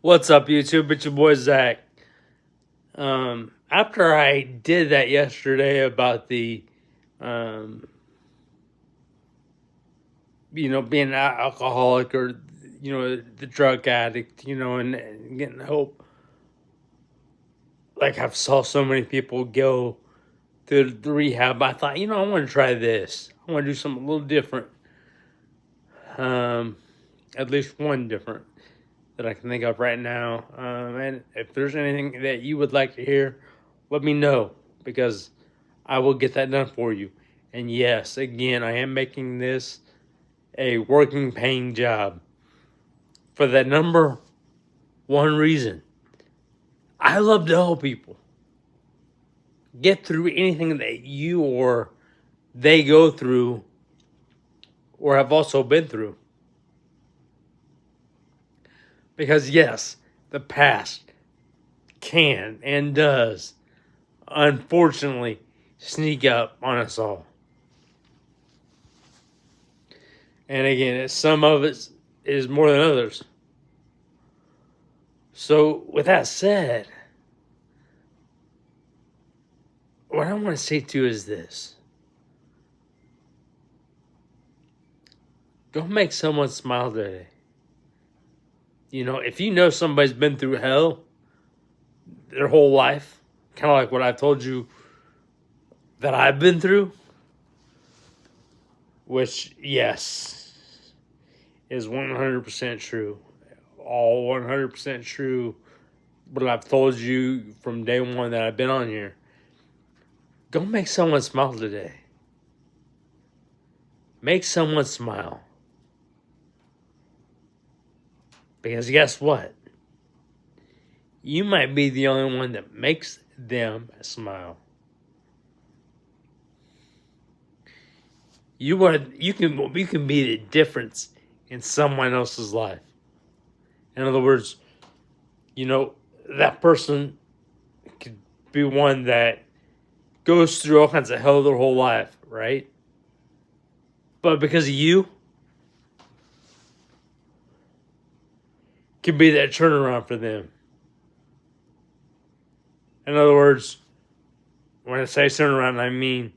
What's up, YouTube? It's your boy Zach. After I did that yesterday about the, um, being an alcoholic or, the drug addict, and getting help. Like I've saw so many people go through the rehab. I thought, I want to try this. I want to do something a little different. At least one different that I can think of right now. And if there's anything that you would like to hear, let me know because I will get that done for you. And yes, again, I am making this a working, paying job for that number one reason. I love to help people get through anything that you or they go through or have also been through. Because yes, the past can and does unfortunately sneak up on us all. And again, some of it is more than others. So with that said, what I want to say to you is this. Go make someone smile today. If you know somebody's been through hell their whole life, kind of like what I've told you that I've been through, which, yes, is 100% true. All 100% true. What I've told you from day one that I've been on here. Go make someone smile today. Make someone smile. Because guess what? You might be the only one that makes them smile. You can be the difference in someone else's life. In other words, that person could be one that goes through all kinds of hell their whole life, right? But because of you, can be that turnaround for them. In other words, when I say turnaround, I mean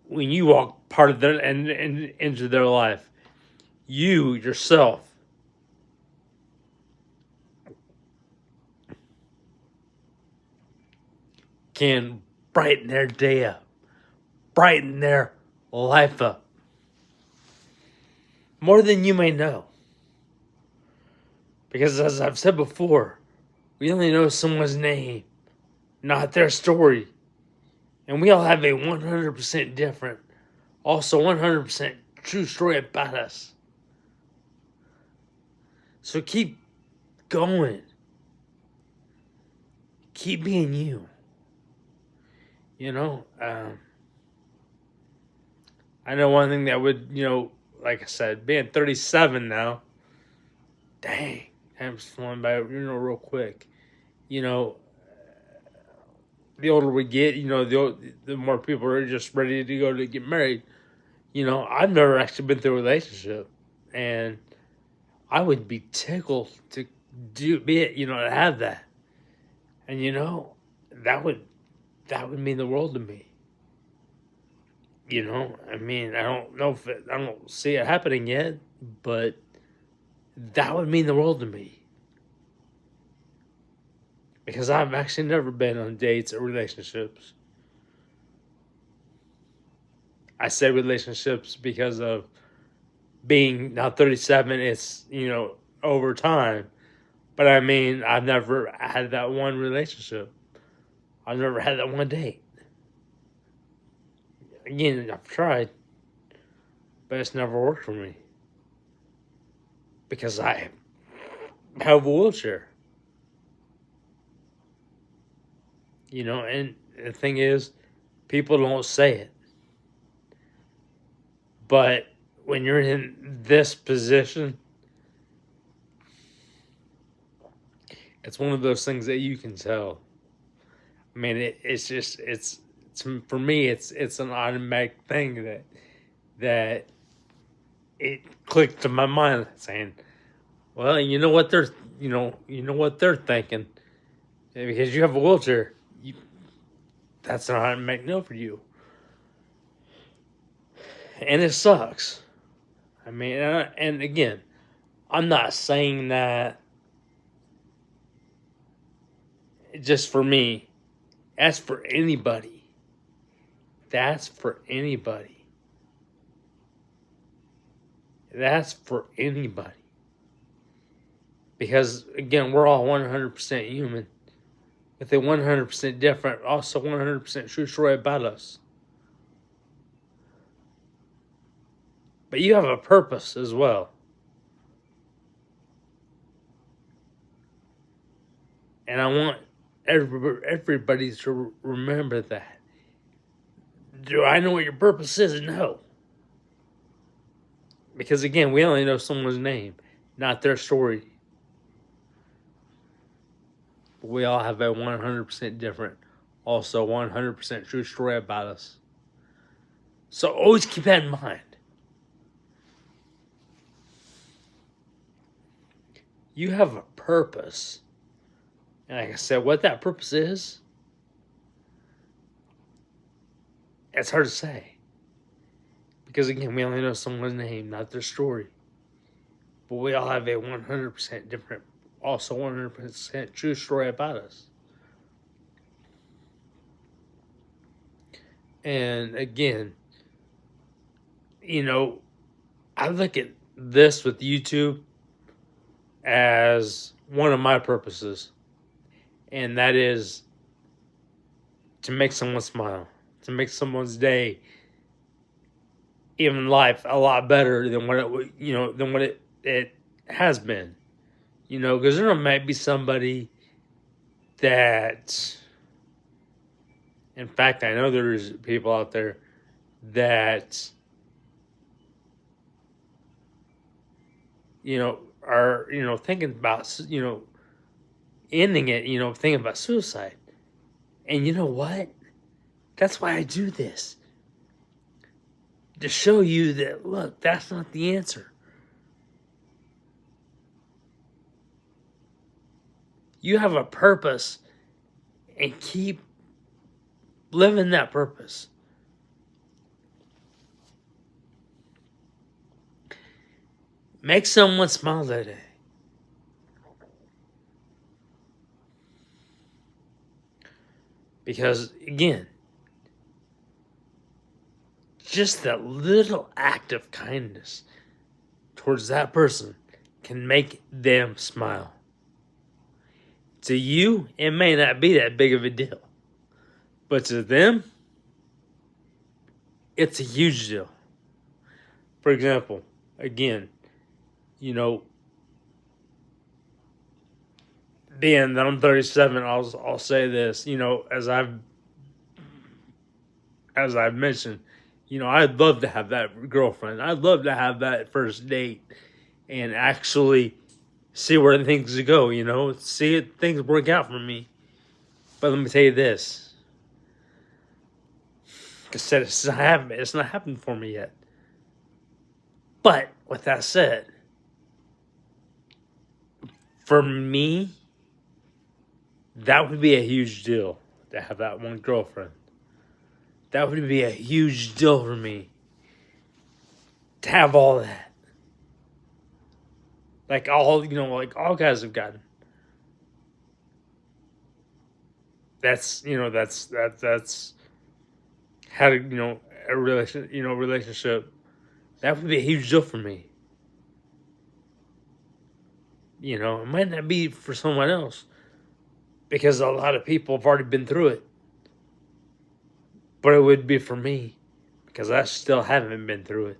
when you walk part of their and into their life, you yourself can brighten their day up, brighten their life up more than you may know. Because as I've said before, we only know someone's name, not their story. And we all have a 100% different, also 100% true story about us. So keep going. Keep being you. I know one thing that would, like I said, being 37 now, dang, time's flying by, real quick. The older we get, the more people are just ready to go to get married. I've never actually been through a relationship, and I would be tickled to to have that, and that would mean the world to me. I don't know I don't see it happening yet, but that would mean the world to me. Because I've actually never been on dates or relationships. I say relationships because of being now 37, it's, over time. But I've never had that one relationship. I've never had that one date. Again, I've tried, but it's never worked for me. Because I have a wheelchair. And the thing is, people don't say it. But when you're in this position, it's one of those things that you can tell. It's for me, it's an automatic thing that it clicked to my mind saying, well, you know what? you know what they're thinking. And because you have a wheelchair, that's not make no for you. And it sucks. I mean, and again, I'm not saying that just for me. That's for anybody. That's for anybody. That's for anybody. Because, again, we're all 100% human. With a 100% different, also 100% true story about us. But you have a purpose as well. And I want everybody to remember that. Do I know what your purpose is? No. Because again, we only know someone's name, not their story. But we all have a 100% different, also 100% true story about us. So always keep that in mind. You have a purpose. And like I said, what that purpose is, it's hard to say. Because again, we only know someone's name, not their story. But we all have a 100% different, also 100% true story about us. And again, I look at this with YouTube as one of my purposes. And that is to make someone smile, to make someone's day, even life, a lot better than what it has been. Because there might be somebody that, in fact, I know there's people out there that, are, thinking about, ending it, thinking about suicide. And you know what? That's why I do this. To show you that, look, that's not the answer. You have a purpose and keep living that purpose. Make someone smile that day. Because, again, just that little act of kindness towards that person can make them smile. To you, it may not be that big of a deal. But to them, it's a huge deal. For example, again, being that I'm 37, I'll say this, as I've mentioned, I'd love to have that girlfriend. I'd love to have that first date and actually see where things go, see if things work out for me. But let me tell you this. Like I said, it's not happened for me yet. But with that said, for me, that would be a huge deal to have that one girlfriend. That would be a huge deal for me to have all that. Like all guys have gotten. That's how to, a relationship. That would be a huge deal for me. It might not be for someone else because a lot of people have already been through it. But it would be for me because I still haven't been through it.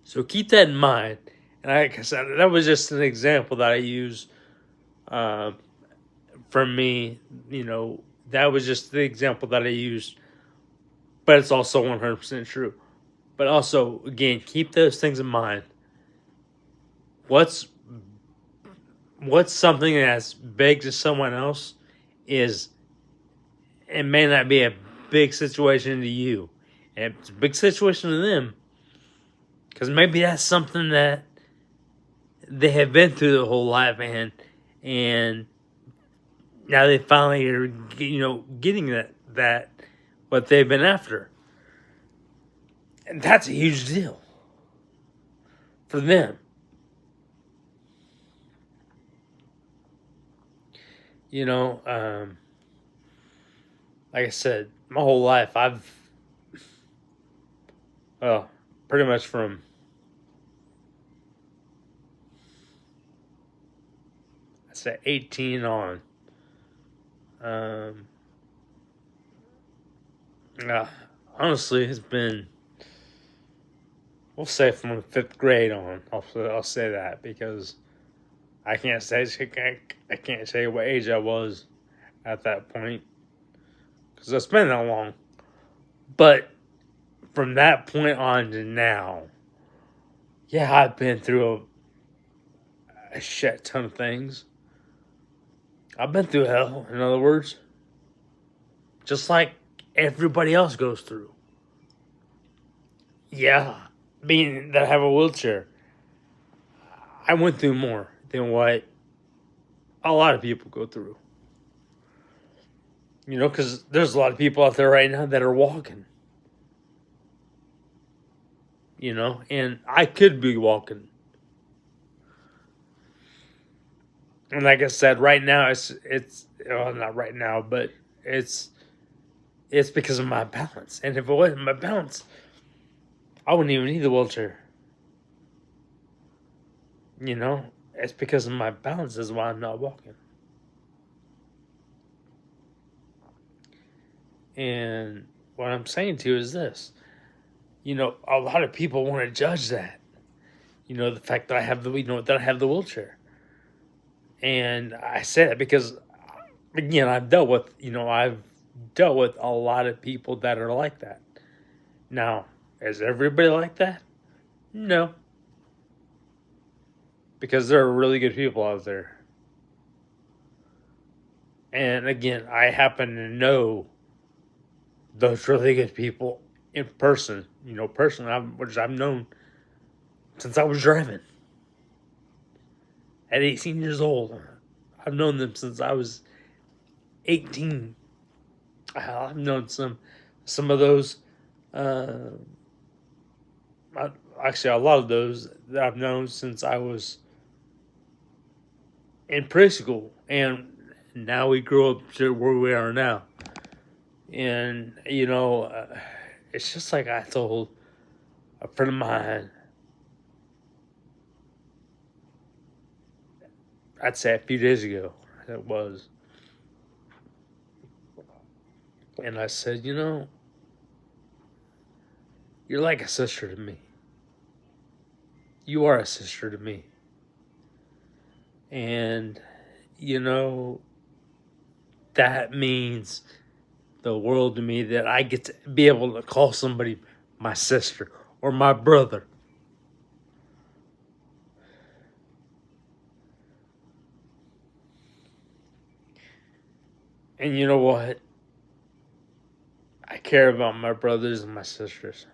So keep that in mind. And like I said, that was just an example that I used from me. That was just the example that I used. But it's also 100% true. But also, again, keep those things in mind. What's something that's big to someone else is, it may not be a big situation to you. And it's a big situation to them. Because maybe that's something that they have been through the whole life, man, and now they finally are, getting that what they've been after, and that's a huge deal for them. Like I said, my whole life well, pretty much from I say 18 on. Um, uh, Honestly, it's been, we'll say, from the 5th grade on. I'll say that because I can't say what age I was at that point because it's been that long. But from that point on to now, yeah, I've been through a shit ton of things. I've been through hell, in other words, just like everybody else goes through. Yeah, being that I have a wheelchair, I went through more than what a lot of people go through. Because there's a lot of people out there right now that are walking. And I could be walking. And like I said, right now it's well, not right now, but it's because of my balance. And if it wasn't my balance, I wouldn't even need the wheelchair. It's because of my balance is why I'm not walking. And what I'm saying to you is this. A lot of people want to judge that. The fact that I have the wheelchair. And I say that because, again, I've dealt with a lot of people that are like that. Now, is everybody like that? No. Because there are really good people out there. And again, I happen to know those really good people in person. Personally, which I've known since I was driving. At 18 years old. I've known them since I was 18. I've known some of those. Actually, a lot of those that I've known since I was in preschool, and now we grew up to where we are now. And it's just like I told a friend of mine. I'd say a few days ago it was. And I said, you're like a sister to me. You are a sister to me. And, that means the world to me that I get to be able to call somebody my sister or my brother. And you know what? I care about my brothers and my sisters.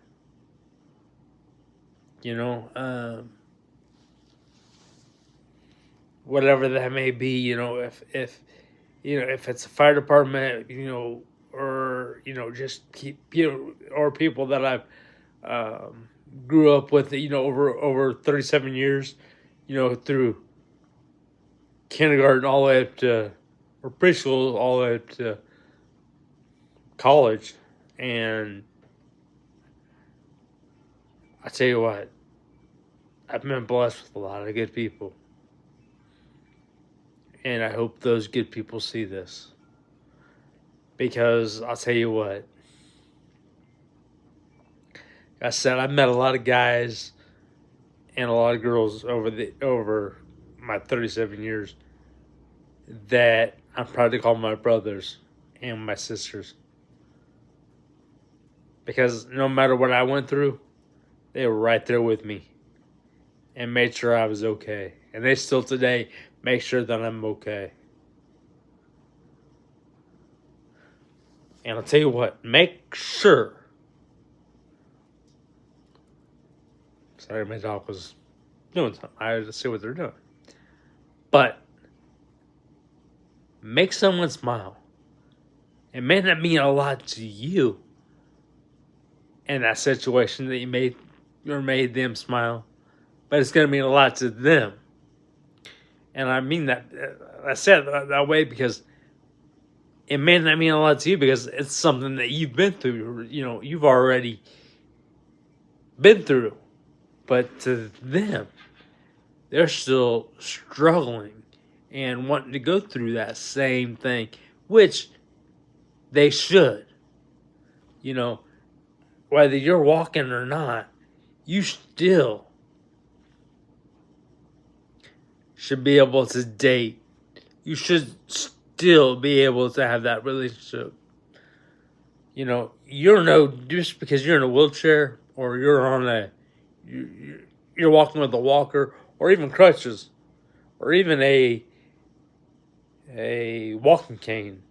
Whatever that may be, if it's a fire department, or just or people that I've grew up with, over 37 years, through kindergarten all the way up to, or preschool all the way up to college. And I tell you what, I've been blessed with a lot of good people. And I hope those good people see this. Because I'll tell you what, I said I met a lot of guys and a lot of girls over my 37 years that I'm proud to call my brothers and my sisters. Because no matter what I went through, they were right there with me and made sure I was okay. And they still today make sure that I'm okay. And I'll tell you what, make sure. Sorry, my dog was doing something. I just see what they're doing. But make someone smile. It may not mean a lot to you in that situation that you made them smile, but it's going to mean a lot to them. And I mean that, I said that way because it may not mean a lot to you because it's something that you've been through. You've already been through. But to them, they're still struggling and wanting to go through that same thing, which they should. Whether you're walking or not, you still should be able to date. You should still be able to have that relationship. Just because you're in a wheelchair or you're walking with a walker or even crutches or even a walking cane,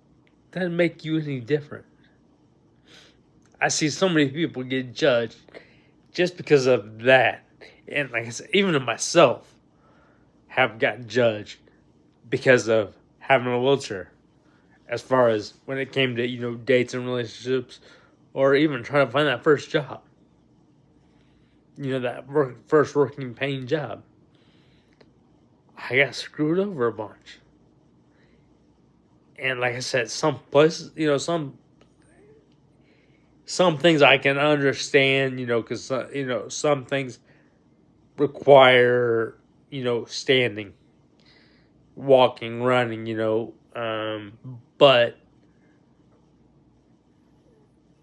doesn't make you any different. I see so many people get judged just because of that. And like I said, even myself have gotten judged because of having a wheelchair. As far as when it came to, dates and relationships or even trying to find that first job. That first working paying job. I got screwed over a bunch. And like I said, some places, some things I can understand, because, some things require, standing, walking, running, but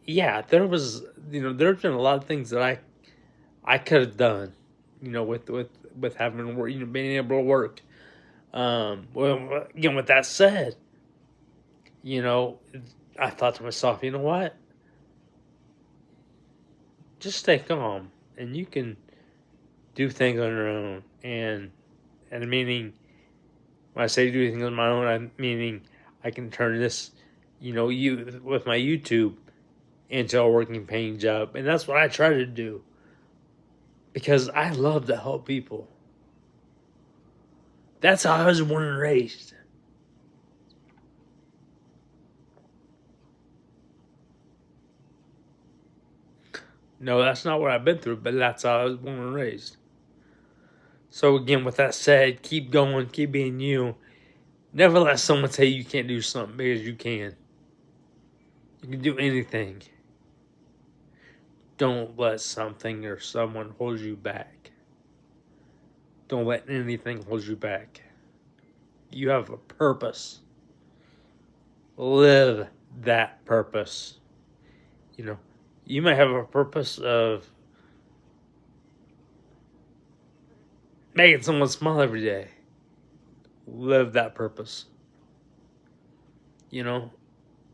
yeah, there's been a lot of things that I could have done, with having work, being able to work. Well, again, with that said, I thought to myself, you know what? Just stay calm, and you can do things on your own. And meaning, when I say do things on my own, I'm meaning I can turn this, with my YouTube into a working paying job, and that's what I try to do because I love to help people. That's how I was born and raised. No, that's not what I've been through, but that's how I was born and raised. So again, with that said, keep going, keep being you. Never let someone tell you can't do something because you can. You can do anything. Don't let something or someone hold you back. Don't let anything hold you back. You have a purpose. Live that purpose. You might have a purpose of making someone smile every day. Live that purpose.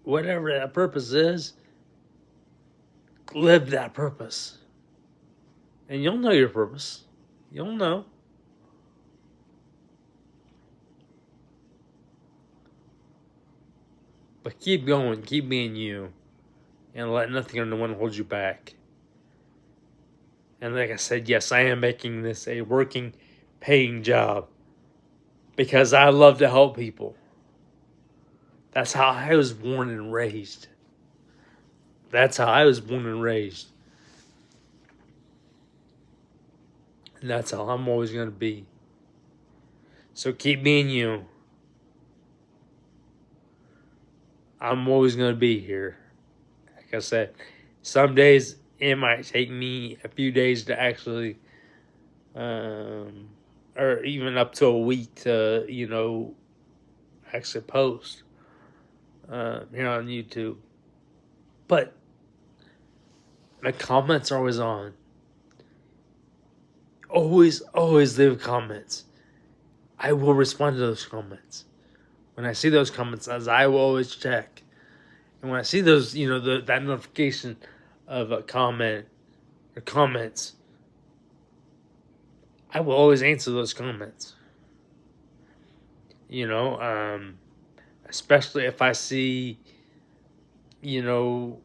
Whatever that purpose is, live that purpose. And you'll know your purpose. You'll know. But keep going, keep being you, and let nothing or no one hold you back. And like I said, yes, I am making this a working, paying job because I love to help people. That's how I was born and raised. That's how I was born and raised. And that's how I'm always going to be. So keep being you. I'm always going to be here. Like I said, some days it might take me a few days to actually, or even up to a week to, actually post here on YouTube. But my comments are always on. Always leave comments. I will respond to those comments. When I see those comments, as I will always check. And when I see those, that notification of a comment or comments, I will always answer those comments. Especially if I see, if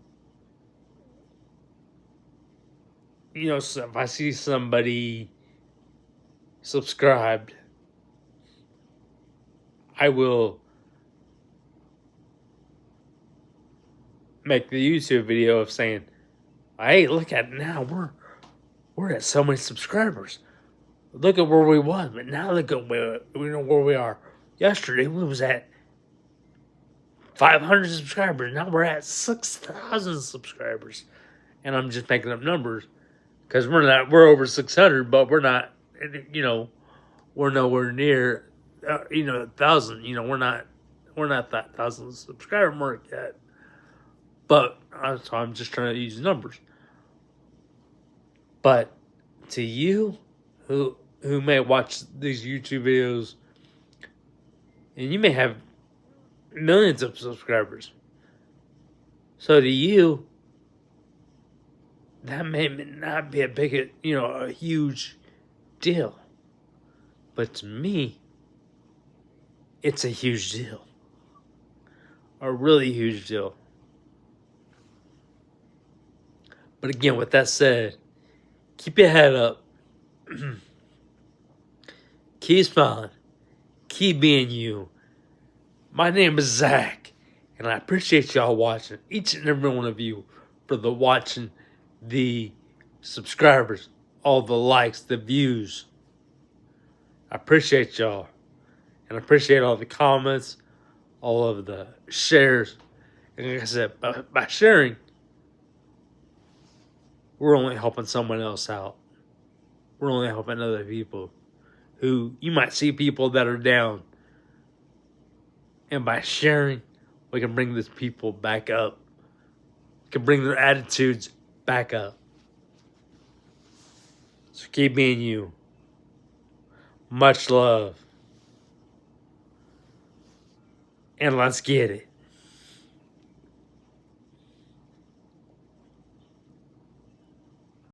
I see somebody subscribed, I will make the YouTube video of saying, hey, look at now, we're at so many subscribers. Look at where we was, but now look at where we are. Yesterday we was at 500 subscribers. Now we're at 6,000 subscribers. And I'm just making up numbers because we're over 600, but we're not, we're nowhere near, 1,000. We're not that 1,000 subscriber mark yet. But so I'm just trying to use numbers. But to you who may watch these YouTube videos, and you may have millions of subscribers. So to you, that may not be a huge deal. But to me, it's a huge deal. A really huge deal. But again, with that said, keep your head up. Keep smiling. Keep being you. My name is Zach, and I appreciate y'all watching, each and every one of you, for the watching, the subscribers, all the likes, the views. I appreciate y'all, and I appreciate all the comments, all of the shares. And like I said, by sharing, we're only helping someone else out. We're only helping other people who, you might see people that are down. And by sharing, we can bring these people back up. We can bring their attitudes back up. So keep being you. Much love. And let's get it.